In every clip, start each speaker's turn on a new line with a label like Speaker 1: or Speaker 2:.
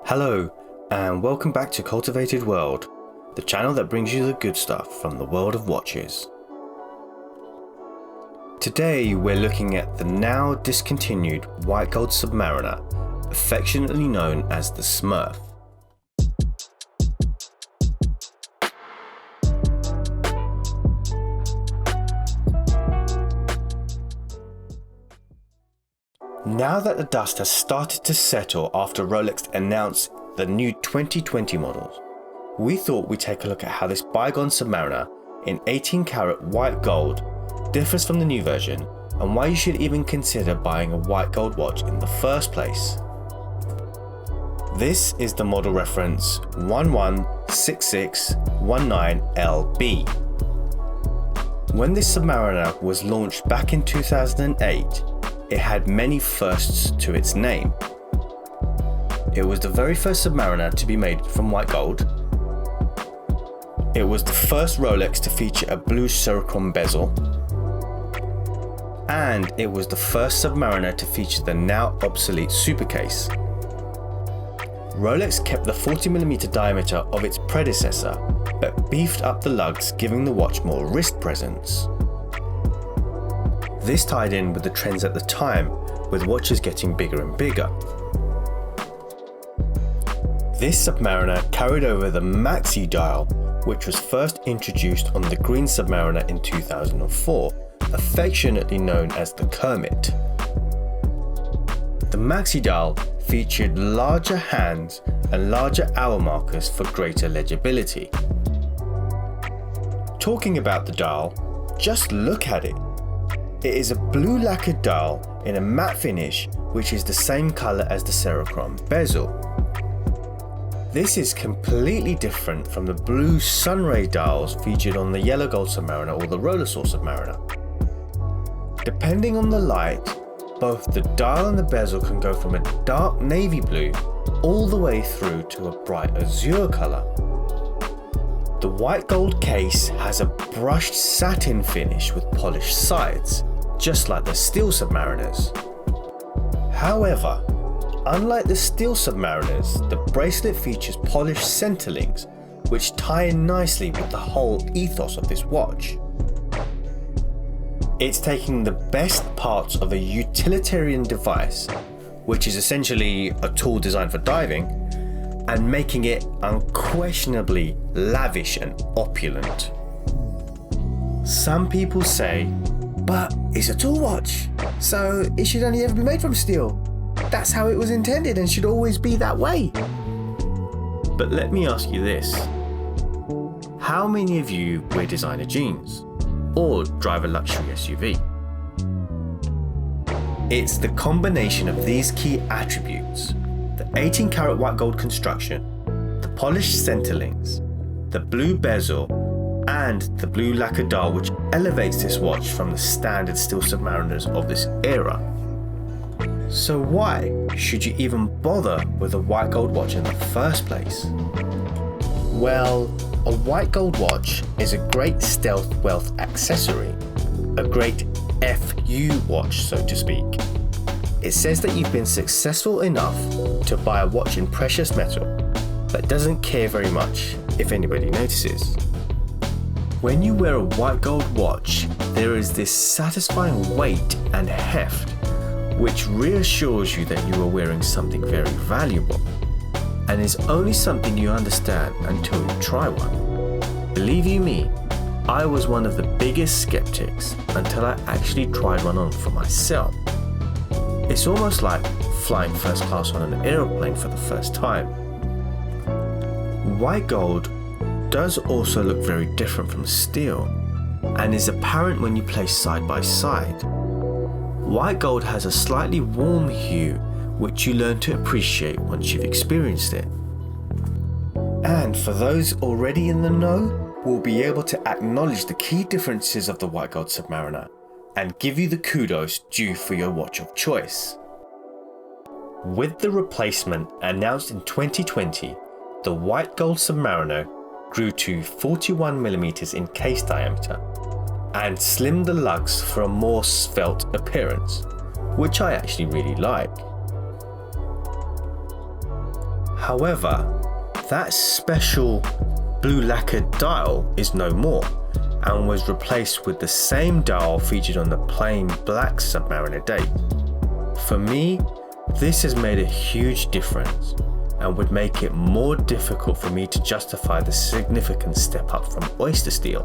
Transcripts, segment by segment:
Speaker 1: Hello, and welcome back to Cultivated World, the channel that brings you the good stuff from the world of watches. Today we're looking at the now discontinued white gold Submariner, affectionately known as the Smurf. Now that the dust has started to settle after Rolex announced the new 2020 models, we thought we'd take a look at how this bygone Submariner in 18 karat white gold differs from the new version and why you should even consider buying a white gold watch in the first place. This is the model reference 116619LB. When this Submariner was launched back in 2008, it had many firsts to its name. It was the very first Submariner to be made from white gold. It was the first Rolex to feature a blue Cerachrom bezel. And it was the first Submariner to feature the now obsolete supercase. Rolex kept the 40mm diameter of its predecessor, but beefed up the lugs, giving the watch more wrist presence. This tied in with the trends at the time, with watches getting bigger and bigger. This Submariner carried over the Maxi Dial, which was first introduced on the green Submariner in 2004, affectionately known as the Kermit. The Maxi Dial featured larger hands and larger hour markers for greater legibility. Talking about the dial, just look at it. It is a blue lacquered dial in a matte finish, which is the same colour as the Cerachrom bezel. This is completely different from the blue sunray dials featured on the yellow gold Submariner or the Rolex Submariner. Depending on the light, both the dial and the bezel can go from a dark navy blue all the way through to a bright azure colour. The white gold case has a brushed satin finish with polished sides, just like the steel Submariners. However, unlike the steel Submariners, the bracelet features polished centerlinks, which tie in nicely with the whole ethos of this watch. It's taking the best parts of a utilitarian device, which is essentially a tool designed for diving, and making it unquestionably lavish and opulent. Some people say, but it's a tool watch, so it should only ever be made from steel. That's how it was intended and should always be that way. But let me ask you this. How many of you wear designer jeans or drive a luxury SUV? It's the combination of these key attributes, the 18 karat white gold construction, the polished centerlinks, the blue bezel, and the blue lacquer dial, which elevates this watch from the standard steel Submariners of this era. So why should you even bother with a white gold watch in the first place? Well, a white gold watch is a great stealth wealth accessory, a great FU watch, so to speak. It says that you've been successful enough to buy a watch in precious metal, but doesn't care very much if anybody notices. When you wear a white gold watch, there is this satisfying weight and heft, which reassures you that you are wearing something very valuable, and is only something you understand until you try one. Believe you me, I was one of the biggest skeptics until I actually tried one on for myself. It's almost like flying first class on an aeroplane for the first time. White gold does also look very different from steel, and is apparent when you place side by side. White gold has a slightly warm hue, which you learn to appreciate once you've experienced it. And for those already in the know, will be able to acknowledge the key differences of the white gold Submariner and give you the kudos due for your watch of choice. With the replacement announced in 2020, the white gold Submariner grew to 41mm in case diameter and slimmed the lugs for a more svelte appearance, which I actually really like. However, that special blue lacquered dial is no more and was replaced with the same dial featured on the plain black Submariner date. For me, this has made a huge difference and would make it more difficult for me to justify the significant step up from oyster steel.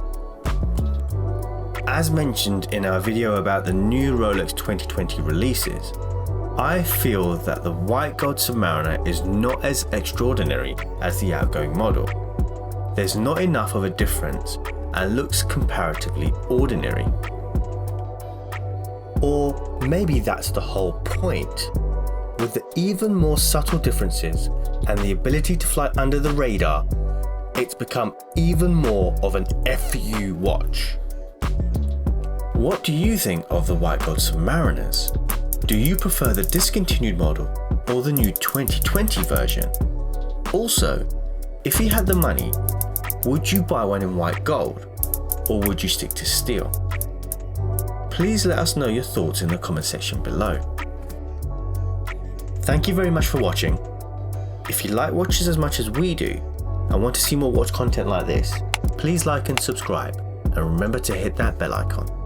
Speaker 1: As mentioned in our video about the new Rolex 2020 releases, I feel that the white gold Submariner is not as extraordinary as the outgoing model. There's not enough of a difference and looks comparatively ordinary. Or maybe that's the whole point. With the even more subtle differences and the ability to fly under the radar, it's become even more of an FU watch. What do you think of the white gold Submariners? Do you prefer the discontinued model or the new 2020 version? Also, if you had the money, would you buy one in white gold or would you stick to steel? Please let us know your thoughts in the comment section below. Thank you very much for watching. If you like watches as much as we do and want to see more watch content like this, please like and subscribe, and remember to hit that bell icon.